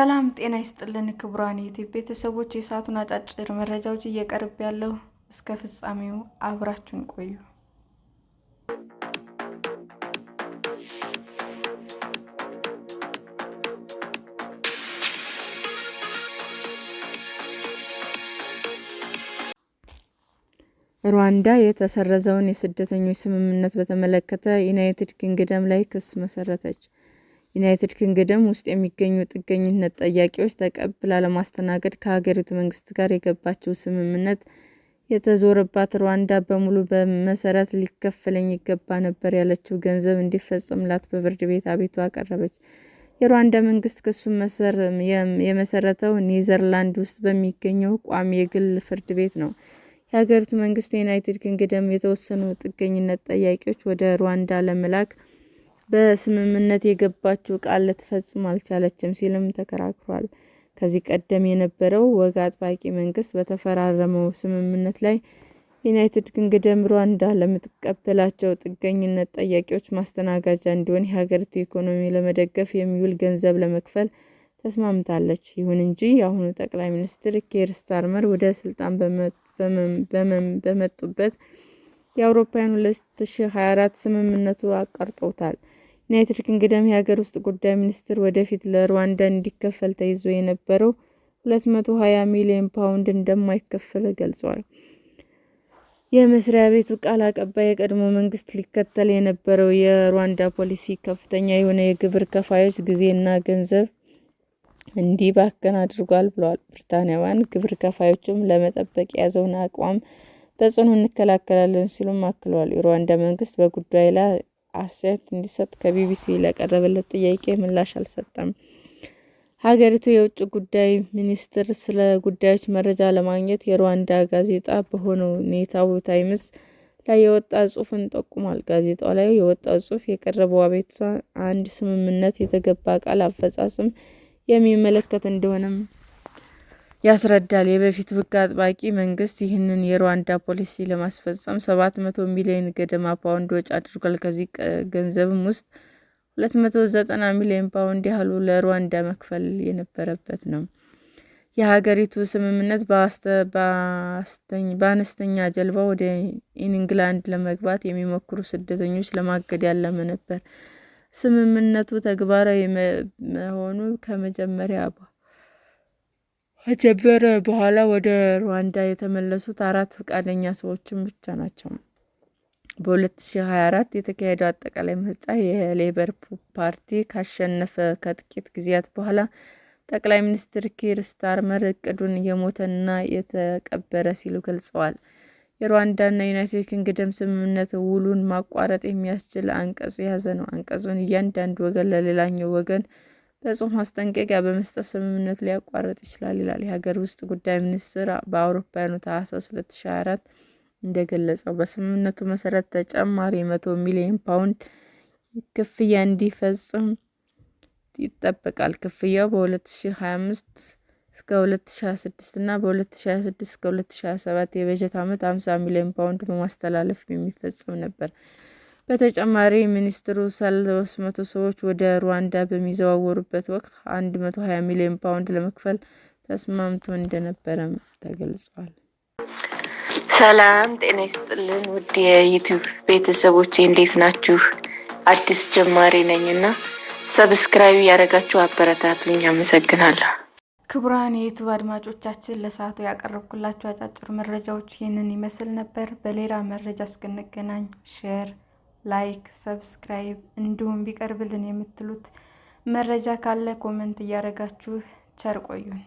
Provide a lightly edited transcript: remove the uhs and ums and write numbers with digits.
ሰላም ጤና ይስጥልን ክቡራን የዩቲዩብ ቤተሰቦች፣ የሰዓቱን አጫጭር መረጃዎች እየቀርብ ያለው እስከ ፍጻሜው አብራችሁን ቆዩ። ሩዋንዳ የተሰረዘውን የስደተኞች ስምምነት በተመለከተ ዩናይትድ ኪንግደም ላይ ክስ መሰረተች። ዩናይትድ ኪንግደም ውስጥ የሚገኙ ጥገኝነት ጠያቂዎች ተቀብላ ለማስተናገድ ከሀገሪቱ መንግስት ጋር የገባችው ስምምነት የተዞረባት ሩዋንዳ በሙሉ በመሰረት ሊከፈለኝ ይገባ ነበር ያለችው ገንዘብ እንዲፈጸምላት በፍርድ ቤት አቤቱታ አቀረበች። የሩዋንዳ መንግስት ክሱን የመሰረተው ኔዘርላንድ ውስጥ በሚገኘው ቋሚ የግል ፍርድ ቤት ነው። የሀገሪቱ መንግስት የዩናይትድ ኪንግደም የተወሰኑ ጥገኝነት ጠያቂዎች ወደ ሩዋንዳ ለመላክ በስምምነት የገባችው ቃል ልትፈጽም አልቻለችም ሲልም ተከራክሯል። ከዚህ ቀደም የነበረው ወግ አጥባቂ መንግስት በተፈራረመው ስምምነት ላይ ዩናይትድ ኪንግደም ሩዋንዳ ለምትቀበላቸው ጥገኝነት ጠያቂዎች ማስተናገጃ እንዲሆን የሀገሪቱ ኢኮኖሚ ለመደገፍ የሚውል ገንዘብ ለመክፈል ተስማምታለች። ይሁን እንጂ የአሁኑ ጠቅላይ ሚኒስትር ኬር ስታርመር ወደ ስልጣን በመጡበት የአውሮፓውያን 2024 ስምምነቱ አቋርጠውታል። ዩናይትድ ኪንግደም የሀገር ውስጥ ጉዳይ ሚኒስትር ወደፊት ለሩዋንዳ እንዲከፈል ተይዞ የነበረው 220 ሚሊዮን ፓውንድ እንደማይከፈል ገልጿል። የመስሪያ ቤቱ ቃል አቀባይ የቀድሞ መንግስት ሊከተል የነበረው የሩዋንዳ ፖሊሲ ከፍተኛ የሆነ የግብር ከፋዮች ጊዜና ገንዘብ እንዲባክን አድርጓል ብለዋል። ብሪታንያውያን ግብር ከፋዮችም ለመጠበቅ የያዘውን አቋም በጽኑ እንከላከላለን ሲሉም አክለዋል። የሩዋንዳ መንግስት በጉዳዩ ላይ አስተያየት እንዲሰጥ ከቢቢሲ ለቀረበለት ጥያቄ ምላሽ አልሰጠም። ሀገሪቱ የውጭ ጉዳይ ሚኒስቴር ስለ ጉዳዮች መረጃ ለማግኘት የሩዋንዳ ጋዜጣ በሆነው ኔታው ታይምስ ላይ የወጣ ጽሑፍን ጠቁሟል። ጋዜጣው ላይ የወጣው ጽሑፍ የቀረበው አቤቱታ አንድ ስምምነት የተገባ ቃል አፈጻጸም የሚመለከት እንደሆነም ያስረዳል። የበፊት ወግ አጥባቂ መንግስት ይህንን የሩዋንዳ ፖሊሲ ለማስፈጸም 700 ሚሊዮን ገደማ ፓውንድ ወጪ አድርጓል። ከዚህ ገንዘብም ውስጥ 290 ሚሊዮን ፓውንድ ያህሉ ለሩዋንዳ መክፈል የነበረበት ነው። የሀገሪቱ ስምምነት በአነስተኛ ጀልባ ወደ ኢንግላንድ ለመግባት የሚሞክሩ ስደተኞች ለማገድ ያለመ ነበር። ስምምነቱ ተግባራዊ መሆኑ ከጀመረ በኋላ ወደ ሩዋንዳ የተመለሱት 4 ፈቃደኛ ሰዎችን ብቻ ናቸው። በ2024 የተካሄደው አጠቃላይ ምርጫ የሌበር ፓርቲ ካሸነፈ ከጥቂት ጊዜያት በኋላ ጠቅላይ ሚኒስትር ኬር ስታርመር እቅዱን የሞተና የተቀበረ ሲሉ ገልጸዋል። የሩዋንዳና ዩናይትድ ኪንግደም ስምምነት ውሉን ማቋረጥ የሚያስችል አንቀጽ የያዘ ነው። አንቀጹን እያንዳንዱ ወገን ለሌላኛው ወገን በጽሑፍ ማስጠንቀቂያ በመስጠት ስምምነቱ ሊያቋርጥ ይችላል ይላል። የሀገር ውስጥ ጉዳይ ሚኒስቴር በአውሮፓውያኑ ታህሳስ 2024 እንደገለጸው በስምምነቱ መሰረት ተጨማሪ 100 ሚሊዮን ፓውንድ ክፍያ እንዲፈጸም ይጠበቃል። ክፍያው በ2025 እስከ 2026 እና በ2026 እስከ 2027 የበጀት ዓመት 50 ሚሊዮን ፓውንድ በማስተላለፍ የሚፈጸም ነበር። በተጨማሪ ሚኒስትሩ 300 ሰዎች ወደ ሩዋንዳ በሚዘዋወሩበት ወቅት 120 ሚሊዮን ፓውንድ ለመክፈል ተስማምቶ እንደነበረም ተገልጿል። ሰላም ጤና ይስጥልን ውድ የዩቲዩብ ቤተሰቦቼ እንዴት ናችሁ? አዲስ ጀማሪ ነኝና ሰብስክራይብ ያደረጋችሁ አበረታቱኝ። አመሰግናለሁ። ክቡራን የዩቲዩብ አድማጮቻችን ለሰዓቱ ያቀረብኩላችሁ አጫጭር መረጃዎች ይህንን ይመስል ነበር። በሌላ መረጃ እስክንገናኝ ሼር፣ ላይክ፣ ሰብስክራይብ እንዲሁም ቢቀርብልን የምትሉት መረጃ ካለ ኮሜንት እያደረጋችሁ ቸር ቆዩን።